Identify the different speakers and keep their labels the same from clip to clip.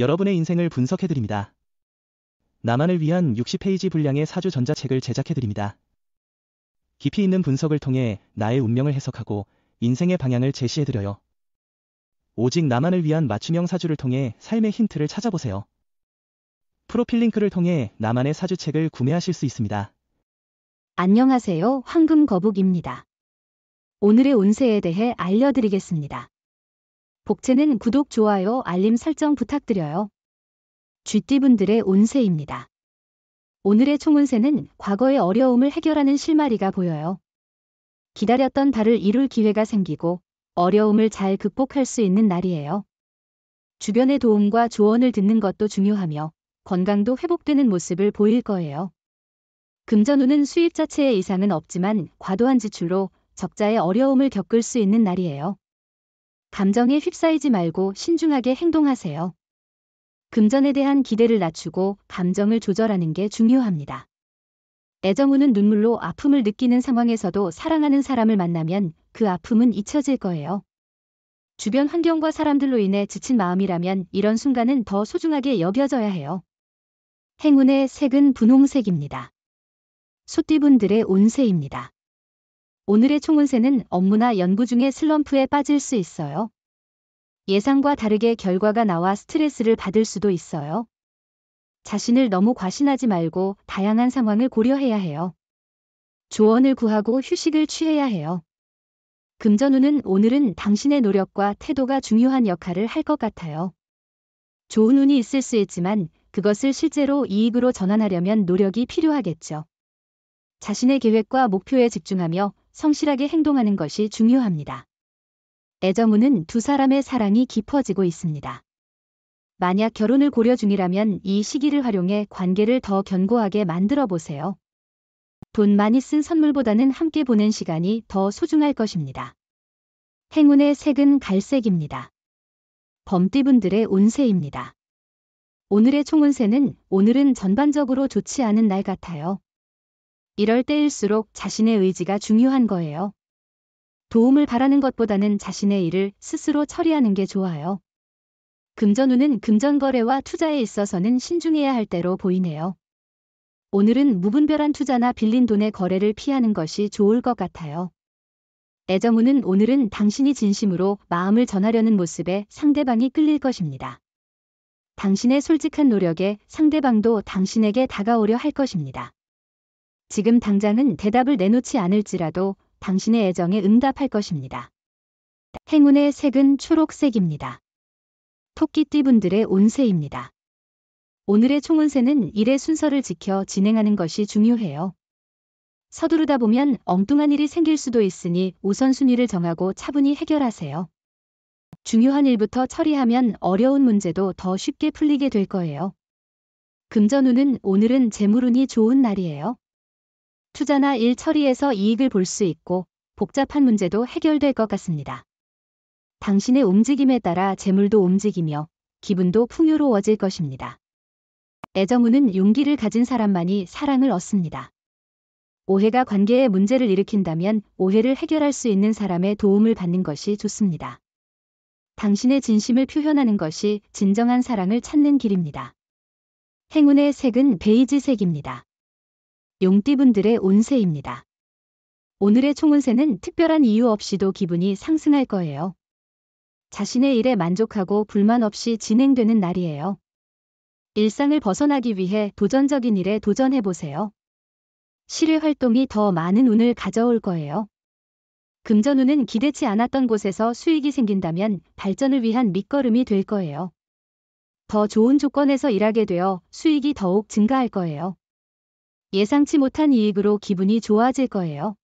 Speaker 1: 여러분의 인생을 분석해드립니다. 나만을 위한 60페이지 분량의 사주 전자책을 제작해드립니다. 깊이 있는 분석을 통해 나의 운명을 해석하고 인생의 방향을 제시해드려요. 오직 나만을 위한 맞춤형 사주를 통해 삶의 힌트를 찾아보세요. 프로필 링크를 통해 나만의 사주책을 구매하실 수 있습니다.
Speaker 2: 안녕하세요. 황금거북입니다. 오늘의 운세에 대해 알려드리겠습니다. 복채는 구독, 좋아요, 알림 설정 부탁드려요. 쥐띠분들의 운세입니다. 오늘의 총운세는 과거의 어려움을 해결하는 실마리가 보여요. 기다렸던 바를 이룰 기회가 생기고 어려움을 잘 극복할 수 있는 날이에요. 주변의 도움과 조언을 듣는 것도 중요하며 건강도 회복되는 모습을 보일 거예요. 금전운은 수입 자체에 이상은 없지만 과도한 지출로 적자의 어려움을 겪을 수 있는 날이에요. 감정에 휩싸이지 말고 신중하게 행동하세요. 금전에 대한 기대를 낮추고 감정을 조절하는 게 중요합니다. 애정운은 눈물로 아픔을 느끼는 상황에서도 사랑하는 사람을 만나면 그 아픔은 잊혀질 거예요. 주변 환경과 사람들로 인해 지친 마음이라면 이런 순간은 더 소중하게 여겨져야 해요. 행운의 색은 분홍색입니다. 소띠분들의 운세입니다. 오늘의 총운세는 업무나 연구 중에 슬럼프에 빠질 수 있어요. 예상과 다르게 결과가 나와 스트레스를 받을 수도 있어요. 자신을 너무 과신하지 말고 다양한 상황을 고려해야 해요. 조언을 구하고 휴식을 취해야 해요. 금전운은 오늘은 당신의 노력과 태도가 중요한 역할을 할 것 같아요. 좋은 운이 있을 수 있지만 그것을 실제로 이익으로 전환하려면 노력이 필요하겠죠. 자신의 계획과 목표에 집중하며 성실하게 행동하는 것이 중요합니다. 애정운은 두 사람의 사랑이 깊어지고 있습니다. 만약 결혼을 고려 중이라면 이 시기를 활용해 관계를 더 견고하게 만들어 보세요. 돈 많이 쓴 선물보다는 함께 보낸 시간이 더 소중할 것입니다. 행운의 색은 갈색입니다. 범띠분들의 운세입니다. 오늘의 총운세는 오늘은 전반적으로 좋지 않은 날 같아요. 이럴 때일수록 자신의 의지가 중요한 거예요. 도움을 바라는 것보다는 자신의 일을 스스로 처리하는 게 좋아요. 금전운은 금전거래와 투자에 있어서는 신중해야 할 때로 보이네요. 오늘은 무분별한 투자나 빌린 돈의 거래를 피하는 것이 좋을 것 같아요. 애정운은 오늘은 당신이 진심으로 마음을 전하려는 모습에 상대방이 끌릴 것입니다. 당신의 솔직한 노력에 상대방도 당신에게 다가오려 할 것입니다. 지금 당장은 대답을 내놓지 않을지라도 당신의 애정에 응답할 것입니다. 행운의 색은 초록색입니다. 토끼띠분들의 운세입니다. 오늘의 총운세는 일의 순서를 지켜 진행하는 것이 중요해요. 서두르다 보면 엉뚱한 일이 생길 수도 있으니 우선순위를 정하고 차분히 해결하세요. 중요한 일부터 처리하면 어려운 문제도 더 쉽게 풀리게 될 거예요. 금전운은 오늘은 재물운이 좋은 날이에요. 투자나 일 처리에서 이익을 볼 수 있고 복잡한 문제도 해결될 것 같습니다. 당신의 움직임에 따라 재물도 움직이며 기분도 풍요로워질 것입니다. 애정운은 용기를 가진 사람만이 사랑을 얻습니다. 오해가 관계에 문제를 일으킨다면 오해를 해결할 수 있는 사람의 도움을 받는 것이 좋습니다. 당신의 진심을 표현하는 것이 진정한 사랑을 찾는 길입니다. 행운의 색은 베이지색입니다. 용띠분들의 운세입니다. 오늘의 총운세는 특별한 이유 없이도 기분이 상승할 거예요. 자신의 일에 만족하고 불만 없이 진행되는 날이에요. 일상을 벗어나기 위해 도전적인 일에 도전해보세요. 실외 활동이 더 많은 운을 가져올 거예요. 금전운은 기대치 않았던 곳에서 수익이 생긴다면 발전을 위한 밑거름이 될 거예요. 더 좋은 조건에서 일하게 되어 수익이 더욱 증가할 거예요. 예상치 못한 이익으로 기분이 좋아질 거예요.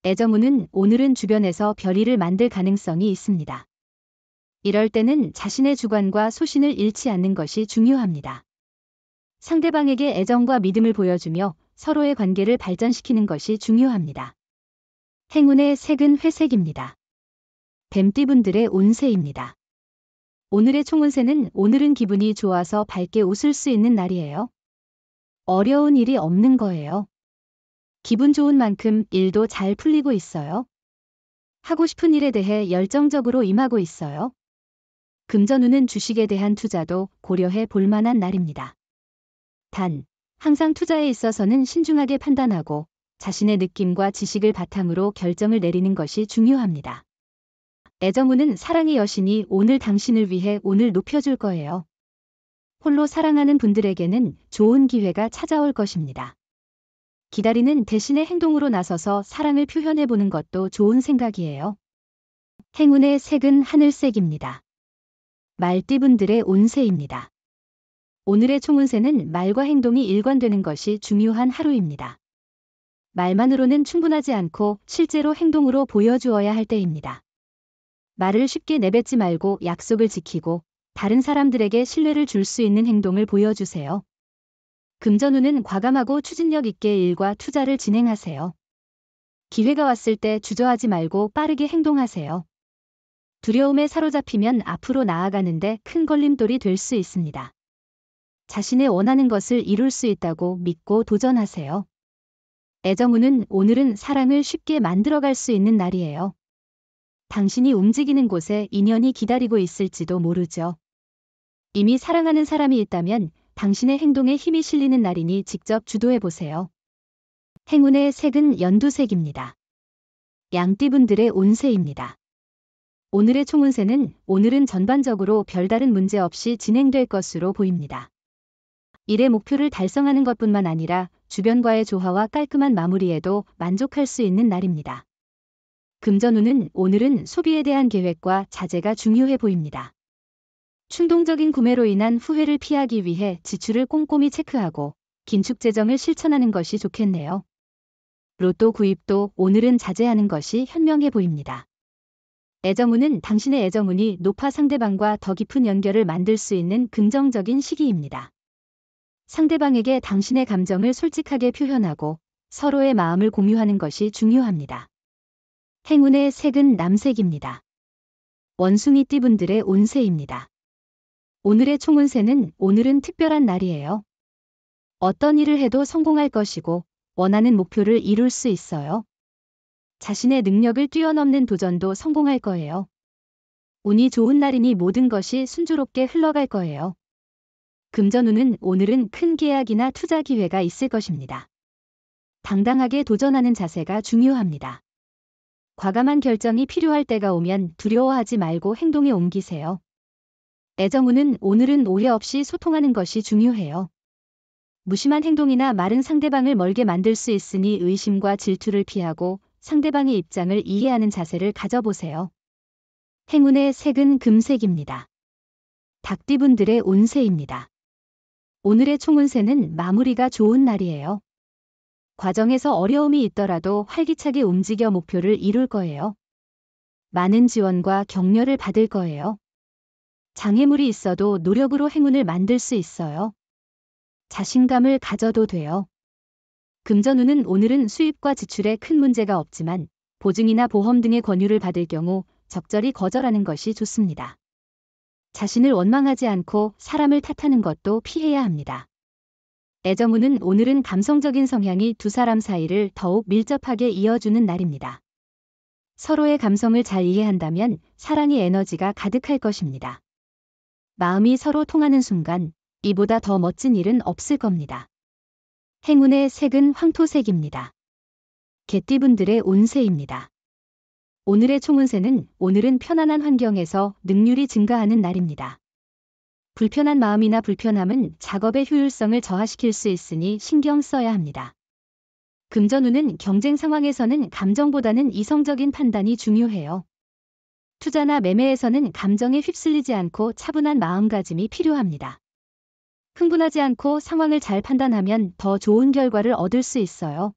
Speaker 2: 애정운은 오늘은 주변에서 별일을 만들 가능성이 있습니다. 이럴 때는 자신의 주관과 소신을 잃지 않는 것이 중요합니다. 상대방에게 애정과 믿음을 보여주며 서로의 관계를 발전시키는 것이 중요합니다. 행운의 색은 회색입니다. 뱀띠분들의 운세입니다. 오늘의 총운세는 오늘은 기분이 좋아서 밝게 웃을 수 있는 날이에요. 어려운 일이 없는 거예요. 기분 좋은 만큼 일도 잘 풀리고 있어요. 하고 싶은 일에 대해 열정적으로 임하고 있어요. 금전운은 주식에 대한 투자도 고려해 볼 만한 날입니다. 단, 항상 투자에 있어서는 신중하게 판단하고 자신의 느낌과 지식을 바탕으로 결정을 내리는 것이 중요합니다. 애정운은 사랑의 여신이 오늘 당신을 위해 운을 높여줄 거예요. 홀로 사랑하는 분들에게는 좋은 기회가 찾아올 것입니다. 기다리는 대신에 행동으로 나서서 사랑을 표현해보는 것도 좋은 생각이에요. 행운의 색은 하늘색입니다. 말띠분들의 운세입니다. 오늘의 총운세는 말과 행동이 일관되는 것이 중요한 하루입니다. 말만으로는 충분하지 않고 실제로 행동으로 보여주어야 할 때입니다. 말을 쉽게 내뱉지 말고 약속을 지키고 다른 사람들에게 신뢰를 줄 수 있는 행동을 보여주세요. 금전운은 과감하고 추진력 있게 일과 투자를 진행하세요. 기회가 왔을 때 주저하지 말고 빠르게 행동하세요. 두려움에 사로잡히면 앞으로 나아가는데 큰 걸림돌이 될 수 있습니다. 자신의 원하는 것을 이룰 수 있다고 믿고 도전하세요. 애정운은 오늘은 사랑을 쉽게 만들어갈 수 있는 날이에요. 당신이 움직이는 곳에 인연이 기다리고 있을지도 모르죠. 이미 사랑하는 사람이 있다면 당신의 행동에 힘이 실리는 날이니 직접 주도해보세요. 행운의 색은 연두색입니다. 양띠분들의 운세입니다. 오늘의 총운세는 오늘은 전반적으로 별다른 문제 없이 진행될 것으로 보입니다. 일의 목표를 달성하는 것뿐만 아니라 주변과의 조화와 깔끔한 마무리에도 만족할 수 있는 날입니다. 금전운은 오늘은 소비에 대한 계획과 자제가 중요해 보입니다. 충동적인 구매로 인한 후회를 피하기 위해 지출을 꼼꼼히 체크하고 긴축 재정을 실천하는 것이 좋겠네요. 로또 구입도 오늘은 자제하는 것이 현명해 보입니다. 애정운은 당신의 애정운이 높아 상대방과 더 깊은 연결을 만들 수 있는 긍정적인 시기입니다. 상대방에게 당신의 감정을 솔직하게 표현하고 서로의 마음을 공유하는 것이 중요합니다. 행운의 색은 남색입니다. 원숭이띠분들의 운세입니다. 오늘의 총운세는 오늘은 특별한 날이에요. 어떤 일을 해도 성공할 것이고 원하는 목표를 이룰 수 있어요. 자신의 능력을 뛰어넘는 도전도 성공할 거예요. 운이 좋은 날이니 모든 것이 순조롭게 흘러갈 거예요. 금전운은 오늘은 큰 계약이나 투자 기회가 있을 것입니다. 당당하게 도전하는 자세가 중요합니다. 과감한 결정이 필요할 때가 오면 두려워하지 말고 행동에 옮기세요. 애정운은 오늘은 오해 없이 소통하는 것이 중요해요. 무심한 행동이나 말은 상대방을 멀게 만들 수 있으니 의심과 질투를 피하고 상대방의 입장을 이해하는 자세를 가져보세요. 행운의 색은 금색입니다. 닭띠분들의 운세입니다. 오늘의 총운세는 마무리가 좋은 날이에요. 과정에서 어려움이 있더라도 활기차게 움직여 목표를 이룰 거예요. 많은 지원과 격려를 받을 거예요. 장애물이 있어도 노력으로 행운을 만들 수 있어요. 자신감을 가져도 돼요. 금전운은 오늘은 수입과 지출에 큰 문제가 없지만 보증이나 보험 등의 권유를 받을 경우 적절히 거절하는 것이 좋습니다. 자신을 원망하지 않고 사람을 탓하는 것도 피해야 합니다. 애정운은 오늘은 감성적인 성향이 두 사람 사이를 더욱 밀접하게 이어주는 날입니다. 서로의 감성을 잘 이해한다면 사랑의 에너지가 가득할 것입니다. 마음이 서로 통하는 순간 이보다 더 멋진 일은 없을 겁니다. 행운의 색은 황토색입니다. 개띠분들의 운세입니다. 오늘의 총운세는 오늘은 편안한 환경에서 능률이 증가하는 날입니다. 불편한 마음이나 불편함은 작업의 효율성을 저하시킬 수 있으니 신경 써야 합니다. 금전운은 경쟁 상황에서는 감정보다는 이성적인 판단이 중요해요. 투자나 매매에서는 감정에 휩쓸리지 않고 차분한 마음가짐이 필요합니다. 흥분하지 않고 상황을 잘 판단하면 더 좋은 결과를 얻을 수 있어요.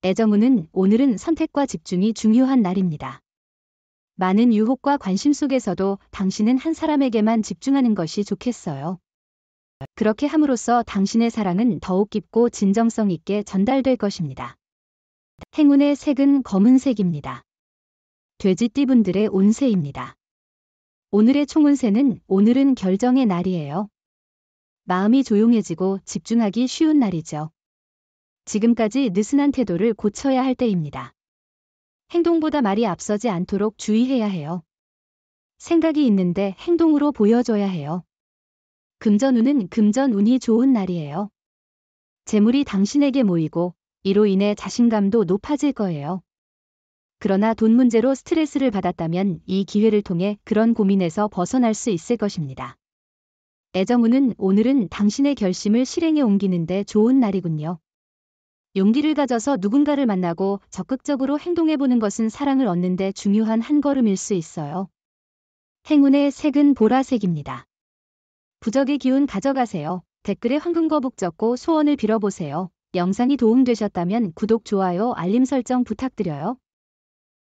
Speaker 2: 애정운은 오늘은 선택과 집중이 중요한 날입니다. 많은 유혹과 관심 속에서도 당신은 한 사람에게만 집중하는 것이 좋겠어요. 그렇게 함으로써 당신의 사랑은 더욱 깊고 진정성 있게 전달될 것입니다. 행운의 색은 검은색입니다. 돼지띠분들의 운세입니다. 오늘의 총운세는 오늘은 결정의 날이에요. 마음이 조용해지고 집중하기 쉬운 날이죠. 지금까지 느슨한 태도를 고쳐야 할 때입니다. 행동보다 말이 앞서지 않도록 주의해야 해요. 생각이 있는데 행동으로 보여줘야 해요. 금전운은 금전운이 좋은 날이에요. 재물이 당신에게 모이고 이로 인해 자신감도 높아질 거예요. 그러나 돈 문제로 스트레스를 받았다면 이 기회를 통해 그런 고민에서 벗어날 수 있을 것입니다. 애정운은 오늘은 당신의 결심을 실행에 옮기는데 좋은 날이군요. 용기를 가져서 누군가를 만나고 적극적으로 행동해보는 것은 사랑을 얻는 데 중요한 한 걸음일 수 있어요. 행운의 색은 보라색입니다. 부적의 기운 가져가세요. 댓글에 황금거북 적고 소원을 빌어보세요. 영상이 도움되셨다면 구독, 좋아요, 알림 설정 부탁드려요.